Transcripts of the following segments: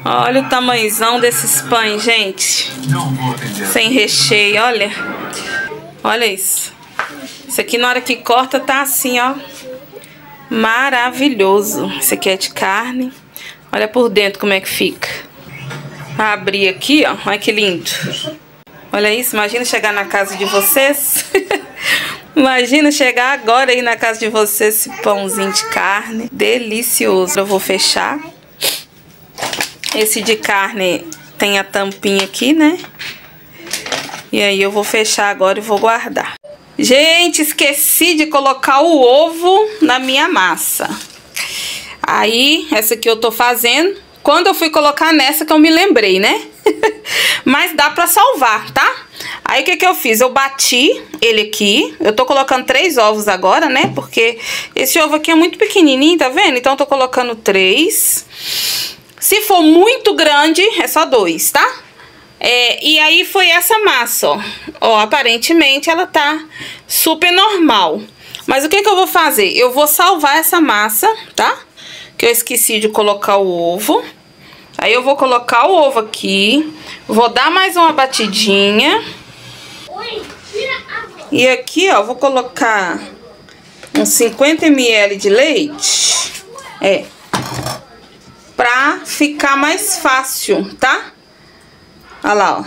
Olha o tamanhozão desses pães, gente. Sem recheio, olha. Olha isso. Isso aqui na hora que corta tá assim, ó. Maravilhoso. Esse aqui é de carne. Olha por dentro como é que fica. Vou abrir aqui, ó. Olha que lindo. Olha isso. Imagina chegar na casa de vocês. Imagina chegar agora aí na casa de vocês esse pãozinho de carne. Delicioso. Eu vou fechar. Esse de carne tem a tampinha aqui, né? E aí eu vou fechar agora e vou guardar. Gente, esqueci de colocar o ovo na minha massa. Aí, essa aqui eu tô fazendo. Quando eu fui colocar nessa que eu me lembrei, né? Mas dá pra salvar, tá? Aí, o que que eu fiz? Eu bati ele aqui. Eu tô colocando 3 ovos agora, né? Porque esse ovo aqui é muito pequenininho, tá vendo? Então, eu tô colocando 3. Se for muito grande, é só 2, tá? E aí foi essa massa, ó. Ó, aparentemente ela tá super normal. Mas o que que eu vou fazer? Eu vou salvar essa massa, tá? Que eu esqueci de colocar o ovo. Aí eu vou colocar o ovo aqui. Vou dar mais uma batidinha. E aqui, ó, vou colocar uns 50 ml de leite. Pra ficar mais fácil, tá? Olha lá, ó.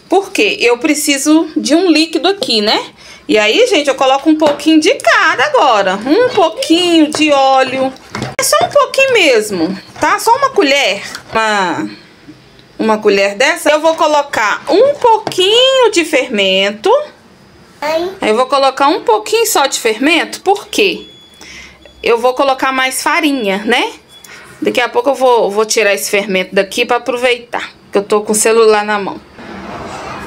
Por quê? Eu preciso de um líquido aqui, né? E aí, gente, eu coloco um pouquinho de cada agora. Um pouquinho de óleo. É só um pouquinho mesmo, tá? Só uma colher. Uma colher dessa. Eu vou colocar um pouquinho de fermento. Aí eu vou colocar um pouquinho só de fermento. Por quê? Eu vou colocar mais farinha, né? Daqui a pouco eu vou tirar esse fermento daqui pra aproveitar. Que eu tô com o celular na mão.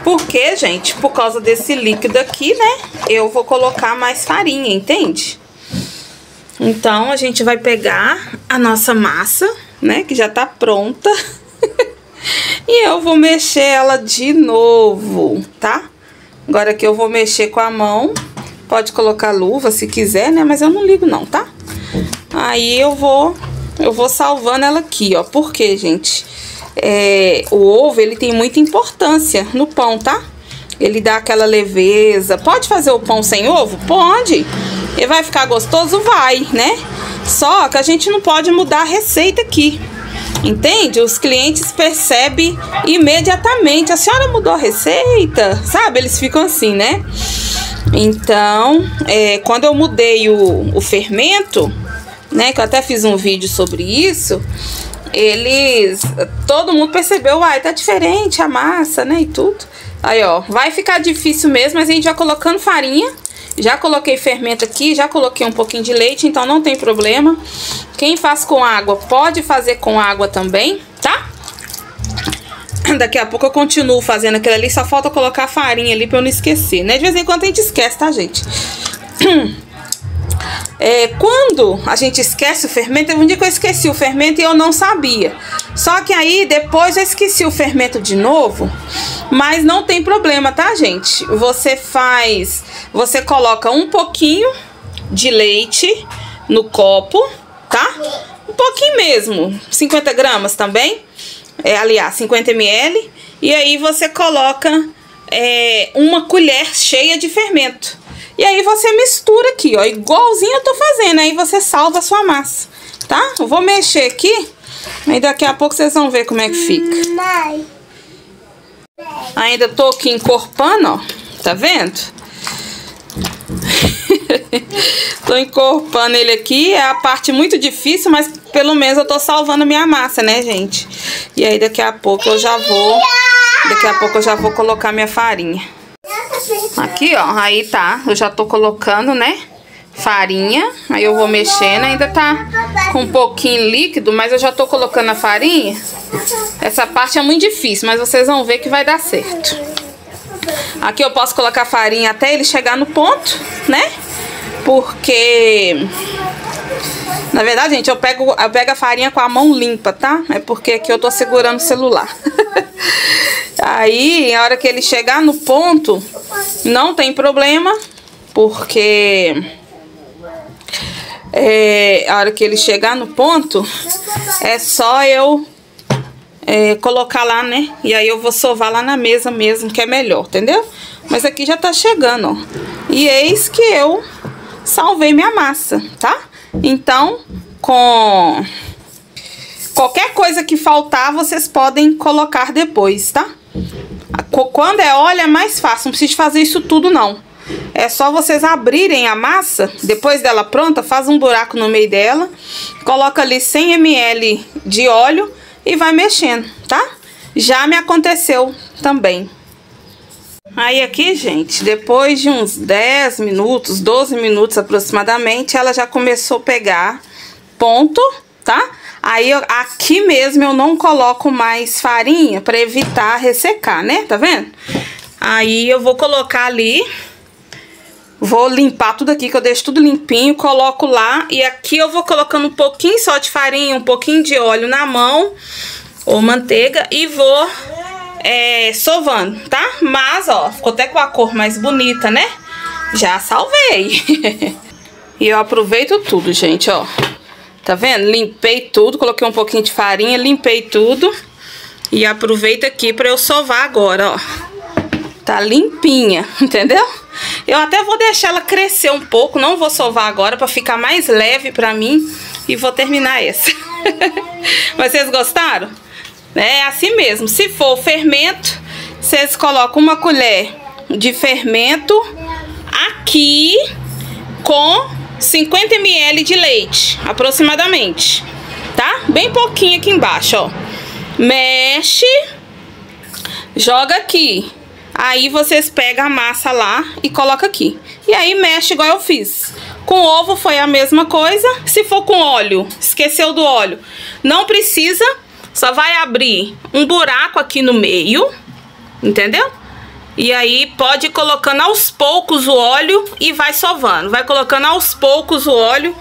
Por quê, gente? Por causa desse líquido aqui, né? Eu vou colocar mais farinha, entende? Então, a gente vai pegar a nossa massa, né? Que já tá pronta. E eu vou mexer ela de novo, tá? Agora que eu vou mexer com a mão. Pode colocar luva se quiser, né? Mas eu não ligo não, tá? Aí eu vou salvando ela aqui, ó. Por quê, gente? O ovo, ele tem muita importância no pão, tá? Ele dá aquela leveza. Pode fazer o pão sem ovo? Pode. Ele vai ficar gostoso? Vai, né? Só que a gente não pode mudar a receita aqui. Entende? Os clientes percebem imediatamente. A senhora mudou a receita? Sabe? Eles ficam assim, né? Então, quando eu mudei o fermento, né? Que eu até fiz um vídeo sobre isso. Todo mundo percebeu, uai, tá diferente a massa, né, e tudo. Aí, ó, vai ficar difícil mesmo, mas a gente já colocando farinha, já coloquei fermento aqui, já coloquei um pouquinho de leite, então não tem problema. Quem faz com água, pode fazer com água também, tá? Daqui a pouco eu continuo fazendo aquilo ali, só falta colocar farinha ali pra eu não esquecer, né? De vez em quando a gente esquece, tá, gente? Quando a gente esquece o fermento, teve um dia que eu esqueci o fermento e eu não sabia. Só que aí depois eu esqueci o fermento de novo. Mas não tem problema, tá, gente? Você coloca um pouquinho de leite no copo, tá? Um pouquinho mesmo, 50 gramas também. Aliás, 50 ml. E aí você coloca uma colher cheia de fermento. E aí você mistura aqui, ó, igualzinho eu tô fazendo. Aí você salva a sua massa, tá? Eu vou mexer aqui, aí daqui a pouco vocês vão ver como é que fica. Ainda tô aqui encorpando, ó, tá vendo? Tô encorpando ele aqui, é a parte muito difícil, mas pelo menos eu tô salvando minha massa, né, gente? E aí daqui a pouco eu já vou colocar minha farinha. Aqui, ó, aí tá, eu já tô colocando, né, farinha, aí eu vou mexendo, ainda tá com um pouquinho líquido, mas eu já tô colocando a farinha. Essa parte é muito difícil, mas vocês vão ver que vai dar certo. Aqui eu posso colocar farinha até ele chegar no ponto, né, porque... Na verdade, gente, eu pego a farinha com a mão limpa, tá? É porque aqui eu tô segurando o celular. Aí, a hora que ele chegar no ponto, não tem problema, porque a hora que ele chegar no ponto, é só eu colocar lá, né? E aí eu vou sovar lá na mesa mesmo, que é melhor, entendeu? Mas aqui já tá chegando, ó. E eis que eu salvei minha massa, tá? Então, com qualquer coisa que faltar, vocês podem colocar depois, tá? Quando é óleo é mais fácil, não precisa fazer isso tudo não. É só vocês abrirem a massa, depois dela pronta, faz um buraco no meio dela, coloca ali 100 ml de óleo e vai mexendo, tá? Já me aconteceu também. Aí aqui, gente, depois de uns 10 minutos, 12 minutos aproximadamente, ela já começou a pegar ponto, tá? Aí, aqui mesmo eu não coloco mais farinha para evitar ressecar, né? Tá vendo? Aí eu vou colocar ali, vou limpar tudo aqui, que eu deixo tudo limpinho, coloco lá. E aqui eu vou colocando um pouquinho só de farinha, um pouquinho de óleo na mão, ou manteiga, e vou sovando, tá? Mas, ó, ficou até com a cor mais bonita, né? Já salvei. E eu aproveito tudo, gente, ó. Tá vendo? Limpei tudo, coloquei um pouquinho de farinha, limpei tudo. E aproveito aqui pra eu sovar agora, ó. Tá limpinha, entendeu? Eu até vou deixar ela crescer um pouco, não vou sovar agora pra ficar mais leve pra mim. E vou terminar essa. Mas vocês gostaram? É assim mesmo. Se for fermento, vocês colocam uma colher de fermento aqui com 50 ml de leite, aproximadamente, tá? Bem pouquinho aqui embaixo, ó. Mexe, joga aqui. Aí vocês pegam a massa lá e colocam aqui. E aí mexe igual eu fiz. Com ovo foi a mesma coisa. Se for com óleo, esqueceu do óleo, não precisa. Só vai abrir um buraco aqui no meio, entendeu? E aí pode ir colocando aos poucos o óleo e vai sovando. Vai colocando aos poucos o óleo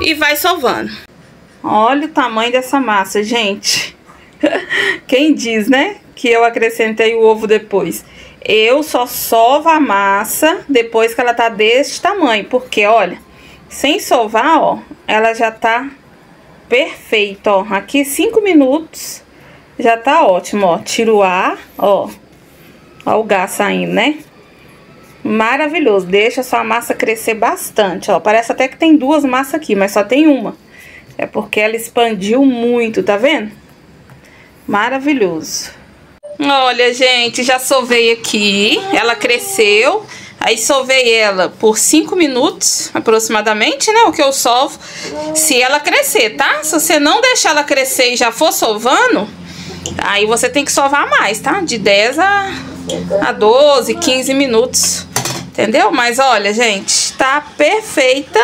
e vai sovando. Olha o tamanho dessa massa, gente. Quem diz, né, que eu acrescentei o ovo depois? Eu só sovo a massa depois que ela tá desse tamanho. Porque, olha, sem sovar, ó, ela já tá perfeita, ó. Aqui 5 minutos já tá ótimo, ó. Tiro o ar, ó. Ó o gás saindo, né? Maravilhoso. Deixa a sua massa crescer bastante, ó. Parece até que tem duas massas aqui, mas só tem uma. É porque ela expandiu muito, tá vendo? Maravilhoso. Olha, gente, já sovei aqui. Ela cresceu. Aí sovei ela por 5 minutos, aproximadamente, né? O que eu sovo. Se ela crescer, tá? Se você não deixar ela crescer e já for sovando, aí você tem que sovar mais, tá? De 10 a 12, 15 minutos. Entendeu? Mas olha, gente, tá perfeita.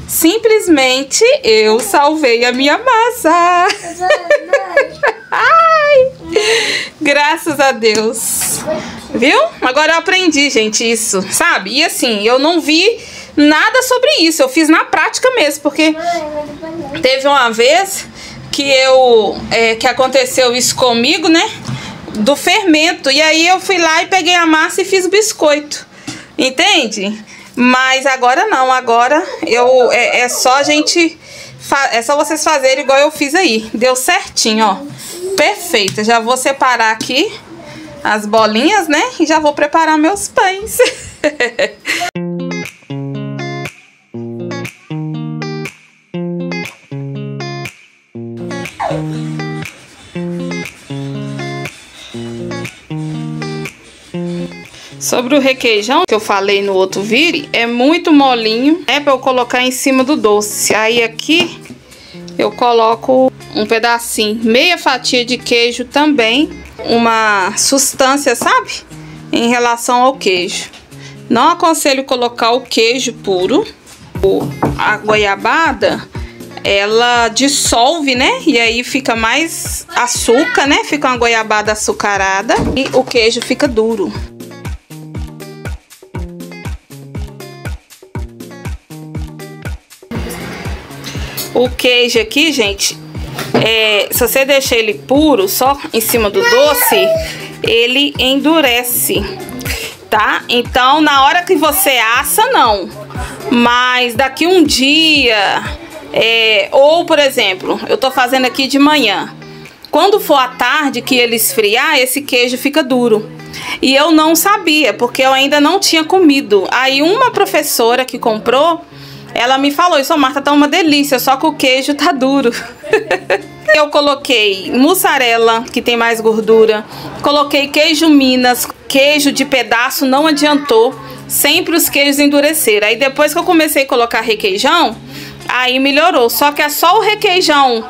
Simplesmente eu salvei a minha massa. Ai, graças a Deus. Viu? Agora eu aprendi, gente, isso, sabe? E assim, eu não vi nada sobre isso. Eu fiz na prática mesmo, porque teve uma vez que que aconteceu isso comigo, né? Do fermento. E aí eu fui lá e peguei a massa e fiz biscoito. Entende? Mas agora não, agora é só a gente, é só vocês fazerem igual eu fiz aí. Deu certinho, ó. Perfeita. Já vou separar aqui as bolinhas, né? E já vou preparar meus pães. Sobre o requeijão que eu falei no outro vídeo, é muito molinho, é para eu colocar em cima do doce. Aí aqui eu coloco um pedacinho, meia fatia de queijo também, uma sustância, sabe? Em relação ao queijo. Não aconselho colocar o queijo puro. A goiabada, ela dissolve, né? E aí fica mais açúcar, né? Fica uma goiabada açucarada e o queijo fica duro. O queijo aqui, gente, se você deixar ele puro, só em cima do doce, ele endurece, tá? Então, na hora que você assa, não. Mas daqui um dia, ou, por exemplo, eu tô fazendo aqui de manhã. quando for à tarde que ele esfriar, esse queijo fica duro. E eu não sabia, porque eu ainda não tinha comido. Aí uma professora que comprou, ela me falou, isso, Marta, tá uma delícia, só que o queijo tá duro. Eu coloquei mussarela, que tem mais gordura. Coloquei queijo Minas, queijo de pedaço, não adiantou. Sempre os queijos endureceram. Aí depois que eu comecei a colocar requeijão, aí melhorou. Só que é só o requeijão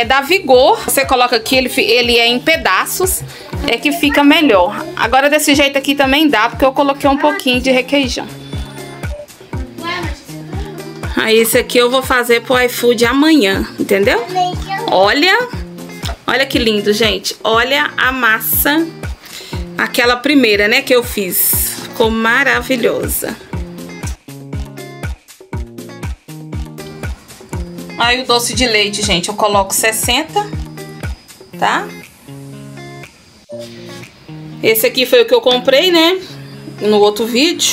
dá vigor. Você coloca aqui, ele é em pedaços, é que fica melhor. Agora desse jeito aqui também dá, porque eu coloquei um pouquinho de requeijão. Aí esse aqui eu vou fazer pro iFood amanhã, entendeu? Olha que lindo, gente. Olha a massa. Aquela primeira, né, que eu fiz. Ficou maravilhosa. Aí o doce de leite, gente, eu coloco 60, tá? Esse aqui foi o que eu comprei, né? No outro vídeo.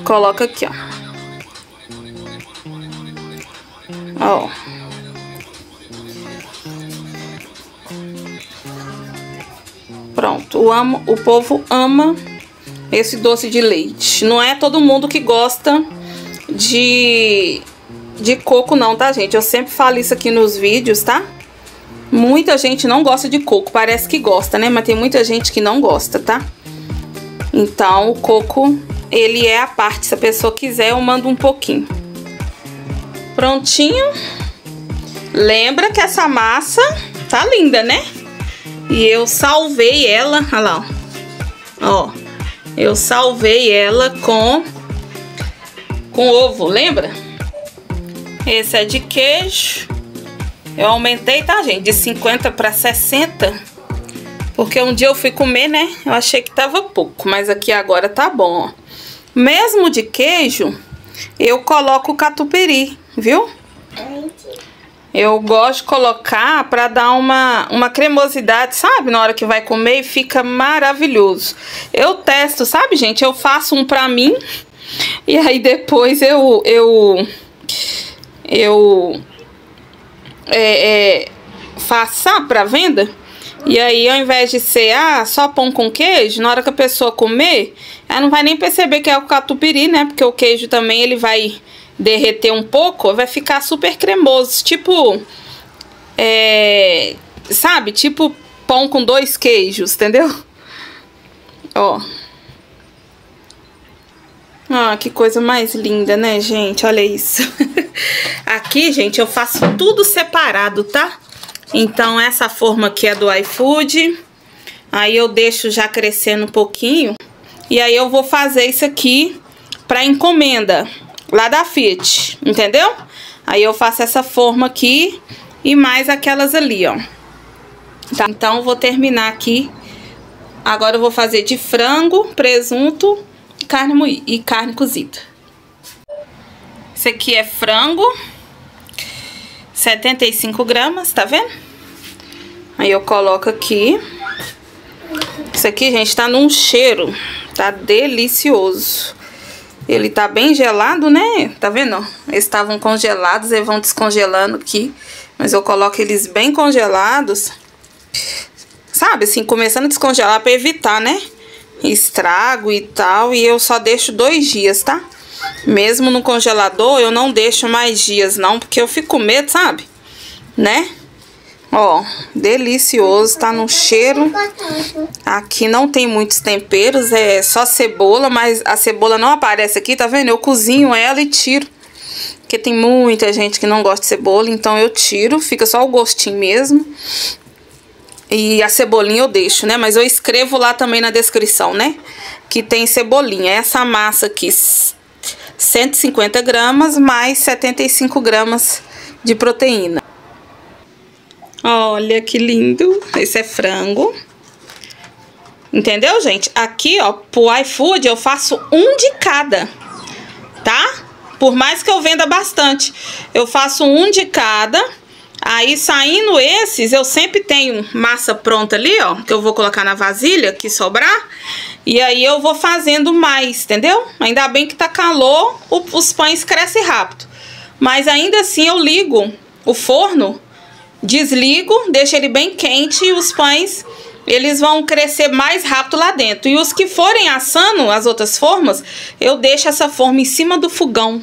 Coloca aqui, ó. Ó. Pronto, o povo ama esse doce de leite. Não é todo mundo que gosta de coco não, tá, gente? Eu sempre falo isso aqui nos vídeos, tá? Muita gente não gosta de coco, parece que gosta, né? Mas tem muita gente que não gosta, tá? Então, o coco, ele é a parte. Se a pessoa quiser, eu mando um pouquinho. Prontinho. Lembra que essa massa tá linda, né? E eu salvei ela, olha lá, ó. Eu salvei ela com ovo, lembra? Esse é de queijo. Eu aumentei, tá, gente? De 50 para 60. Porque um dia eu fui comer, né? Eu achei que tava pouco, mas aqui agora tá bom, ó. Mesmo de queijo, eu coloco catupiry, viu? Eu gosto de colocar pra dar uma cremosidade, sabe? Na hora que vai comer e fica maravilhoso. Eu testo, sabe, gente? Eu faço um pra mim e aí depois eu faço, sabe, pra venda. E aí, ao invés de ser só pão com queijo, na hora que a pessoa comer, ela não vai nem perceber que é o catupiry, né? Porque o queijo também, ele vai derreter um pouco, vai ficar super cremoso. Tipo, sabe? Tipo pão com 2 queijos, entendeu? Ó. Ah, que coisa mais linda, né, gente? Olha isso. Aqui, gente, eu faço tudo separado, tá? Então, essa forma aqui é do iFood. Aí eu deixo já crescendo um pouquinho. E aí eu vou fazer isso aqui pra encomenda lá da Fiat, entendeu? Aí eu faço essa forma aqui e mais aquelas ali, ó. Tá? Então, eu vou terminar aqui. Agora eu vou fazer de frango, presunto e carne cozida. Esse aqui é frango, 75 gramas, tá vendo? Aí eu coloco aqui. Isso aqui, gente, tá num cheiro, tá delicioso. Ele tá bem gelado, né? Tá vendo? Eles estavam congelados, eles vão descongelando aqui. Mas eu coloco eles bem congelados. Sabe, assim, começando a descongelar pra evitar, né? Estrago e tal. E eu só deixo 2 dias, tá? Mesmo no congelador, eu não deixo mais dias, não. Porque eu fico com medo, sabe? Né? Ó, delicioso, tá no cheiro. Aqui não tem muitos temperos, é só cebola, mas a cebola não aparece aqui, tá vendo? Eu cozinho ela e tiro. Porque tem muita gente que não gosta de cebola, então eu tiro, fica só o gostinho mesmo. E a cebolinha eu deixo, né? Mas eu escrevo lá também na descrição, né? Que tem cebolinha. Essa massa aqui, 150 gramas mais 75 gramas de proteína. Olha que lindo. Esse é frango. Entendeu, gente? Aqui, ó, pro iFood eu faço um de cada, tá? Por mais que eu venda bastante, eu faço um de cada. Aí, saindo esses, eu sempre tenho massa pronta ali, ó, que eu vou colocar na vasilha, que sobrar. E aí eu vou fazendo mais, entendeu? Ainda bem que tá calor, os pães crescem rápido. Mas ainda assim eu ligo o forno desligo, deixo ele bem quente e os pães, eles vão crescer mais rápido lá dentro. E os que forem assando, as outras formas, eu deixo essa forma em cima do fogão,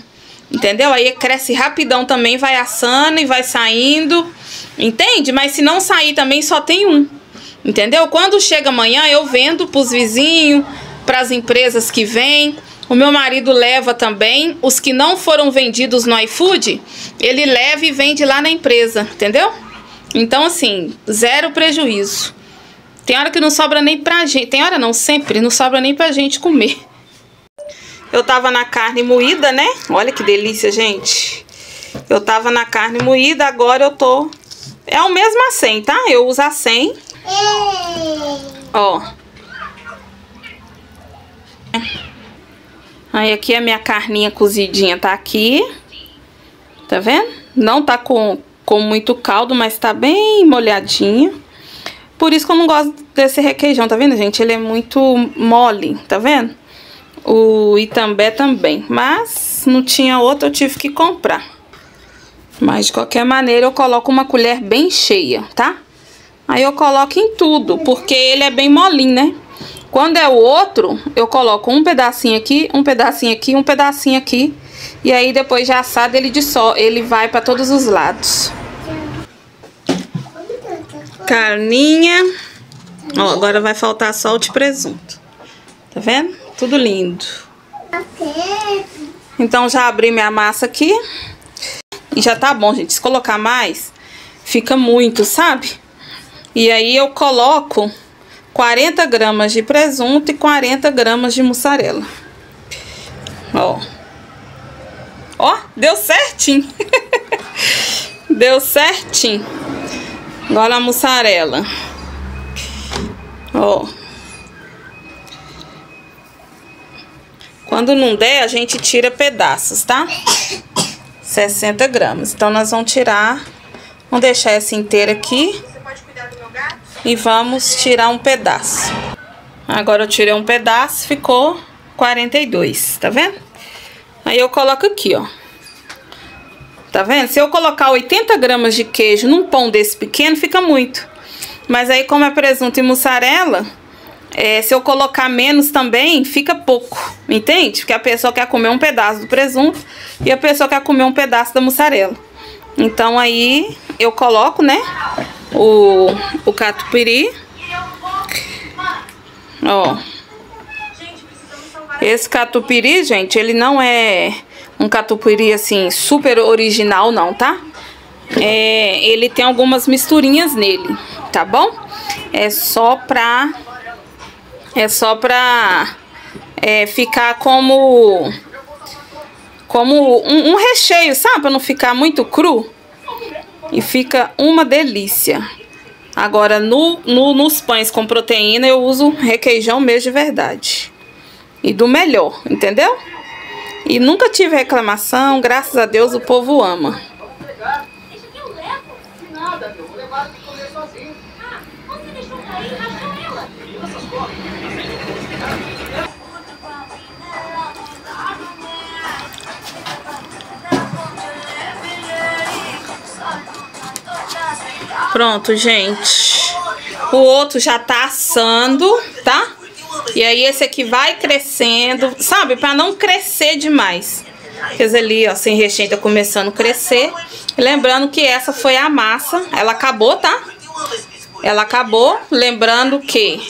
entendeu? Aí cresce rapidão também, vai assando e vai saindo, entende? Mas se não sair também, só tem um, entendeu? Quando chega amanhã, eu vendo pros vizinhos, pras empresas que vêm. O meu marido leva também. Os que não foram vendidos no iFood, ele leva e vende lá na empresa, entendeu? Então, assim, zero prejuízo. Tem hora que não sobra nem pra gente. Tem hora não, sempre não sobra nem pra gente comer. Eu tava na carne moída, né? Olha que delícia, gente. Eu tava na carne moída, agora eu tô... É o mesmo acém, tá? Eu uso acém. Ó. Aí aqui a minha carninha cozidinha tá aqui. Tá vendo? Não tá com muito caldo, mas tá bem molhadinha. Por isso que eu não gosto desse requeijão, tá vendo, gente? Ele é muito mole, tá vendo? O Itambé também. Mas não tinha outro, eu tive que comprar. Mas de qualquer maneira eu coloco uma colher bem cheia, tá? Aí eu coloco em tudo, porque ele é bem molinho, né? Quando é o outro, eu coloco um pedacinho aqui, um pedacinho aqui, um pedacinho aqui. E aí depois de assado ele vai para todos os lados. Carninha. Ó, agora vai faltar só o de presunto. Tá vendo? Tudo lindo. Então já abri minha massa aqui. E já tá bom, gente. Se colocar mais, fica muito, sabe? E aí eu coloco 40 gramas de presunto e 40 gramas de mussarela. Ó. Ó, deu certinho. Deu certinho. Agora a mussarela. Ó. Quando não der, a gente tira pedaços, tá? 60 gramas. Então, nós vamos tirar... Vamos deixar essa inteira aqui. E vamos tirar um pedaço. Agora eu tirei um pedaço, ficou 42, tá vendo? Aí eu coloco aqui, ó. Tá vendo? Se eu colocar 80 gramas de queijo num pão desse pequeno, fica muito. Mas aí, como é presunto e mussarela, se eu colocar menos também, fica pouco. Entende? Porque a pessoa quer comer um pedaço do presunto e a pessoa quer comer um pedaço da mussarela. Então, aí, eu coloco, né, o catupiry. Ó. Esse catupiry, gente, ele não é um catupiry, assim, super original, não, tá? Ele tem algumas misturinhas nele, tá bom? É só pra ficar como um recheio, sabe? Pra não ficar muito cru. E fica uma delícia. Agora, nos pães com proteína, eu uso requeijão mesmo de verdade. E do melhor, entendeu? E nunca tive reclamação, graças a Deus o povo ama. Pronto, gente. O outro já tá assando, tá? E aí esse aqui vai crescendo, sabe? Pra não crescer demais. Esse ali, ó, sem recheio, tá começando a crescer. E lembrando que essa foi a massa. Ela acabou, tá? Ela acabou. Lembrando que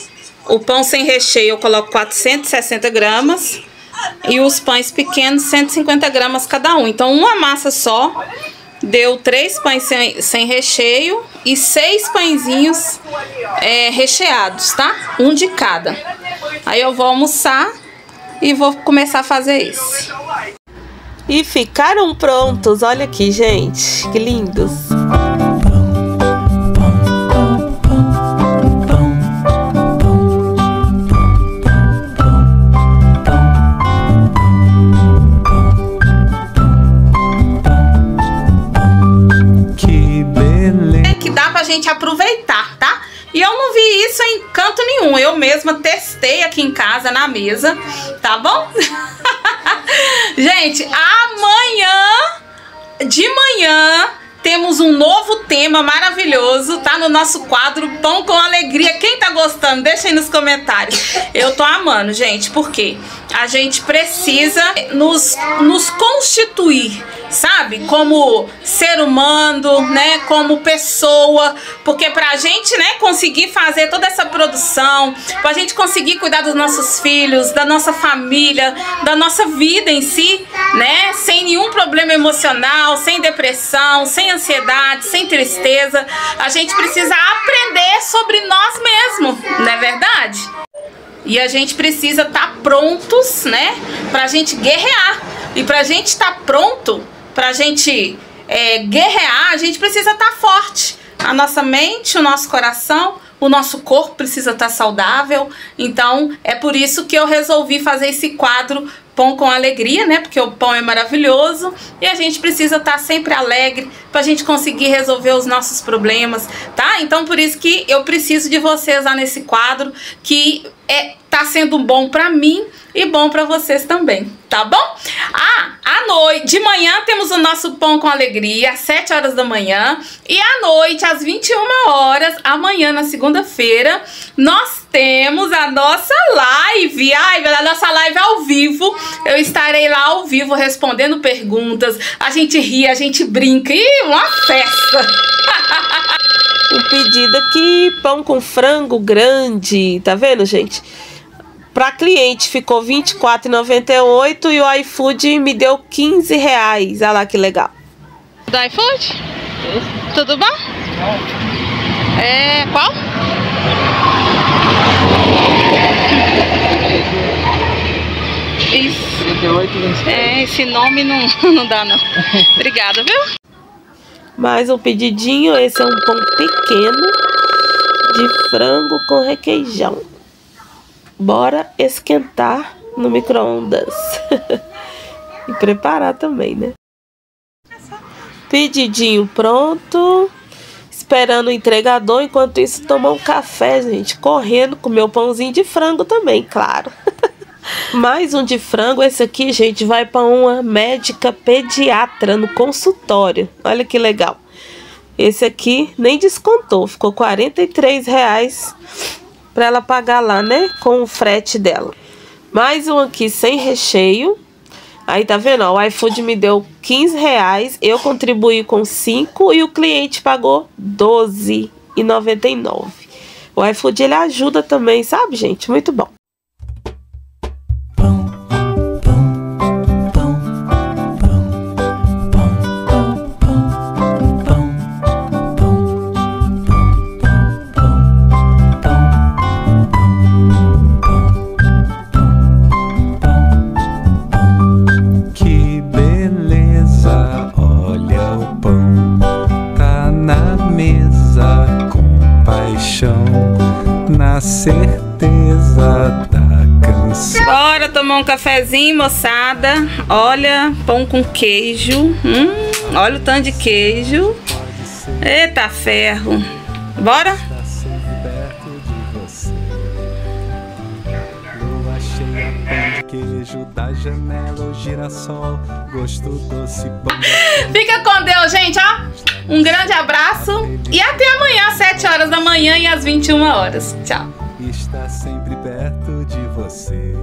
o pão sem recheio eu coloco 460 gramas. E os pães pequenos, 150 gramas cada um. Então, uma massa só deu 3 pães sem recheio e 6 pãezinhos recheados, tá? Um de cada. Aí eu vou almoçar e vou começar a fazer esse. E ficaram prontos, olha aqui, gente, que lindos. Gente aproveitar, tá? E eu não vi isso em canto nenhum. Eu mesma testei aqui em casa na mesa, tá bom? Gente, amanhã de manhã temos um novo tema maravilhoso, tá? No nosso quadro Pão com Alegria. Quem tá gostando, deixa aí nos comentários. Eu tô amando, gente, porque a gente precisa nos constituir, sabe? Como ser humano, né? Como pessoa. Porque pra gente, né, conseguir fazer toda essa produção, pra gente conseguir cuidar dos nossos filhos, da nossa família, da nossa vida em si, né? Sem nenhum problema emocional, sem depressão, sem ansiedade, sem tristeza. A gente precisa aprender sobre nós mesmos, não é verdade? E a gente precisa estar prontos, né? Pra gente guerrear. E pra gente estar pronto, pra gente guerrear, a gente precisa estar forte. A nossa mente, o nosso coração, o nosso corpo precisa estar saudável. Então, é por isso que eu resolvi fazer esse quadro Pão com Alegria, né? Porque o pão é maravilhoso e a gente precisa estar sempre alegre pra gente conseguir resolver os nossos problemas, tá? Então, por isso que eu preciso de vocês lá nesse quadro, que tá sendo bom pra mim e bom pra vocês também, tá bom? À noite, de manhã temos o nosso Pão com Alegria, às 7 horas da manhã. E à noite, às 21 horas, amanhã, na segunda-feira, nós temos a nossa live. A nossa live ao vivo. Eu estarei lá ao vivo respondendo perguntas. A gente ri, a gente brinca. Ih, uma festa! Um pedido aqui, pão com frango grande. Tá vendo, gente? Para cliente ficou R$ 24,98 e o iFood me deu R$15. Olha lá que legal. Do iFood? Tudo bom? Qual? Isso. 38,27. Esse nome não dá não. Obrigada, viu? Mais um pedidinho. Esse é um pão pequeno de frango com requeijão. Bora esquentar no micro-ondas. E preparar também, né? Pedidinho pronto. Esperando o entregador. Enquanto isso, tomar um café, gente. Correndo com meu pãozinho de frango também, claro. Mais um de frango. Esse aqui, gente, vai para uma médica pediatra no consultório. Olha que legal. Esse aqui nem descontou. Ficou R$ 43,00 para ela pagar lá, né? Com o frete dela. Mais um aqui sem recheio. Aí tá vendo, ó, o iFood me deu R$15, eu contribuí com 5 e o cliente pagou R$12,99. O iFood, ele ajuda também, sabe, gente? Muito bom. Na certeza da canção. Bora tomar um cafezinho, moçada. Olha, pão com queijo. Olha o tanto de queijo. Eita ferro. Bora? Queijo da janela, o girassol, gosto doce, pão. Fica com Deus, gente, ó. Um grande abraço e até amanhã às 7 horas da manhã e às 21 horas. Tchau. Está sempre perto de você.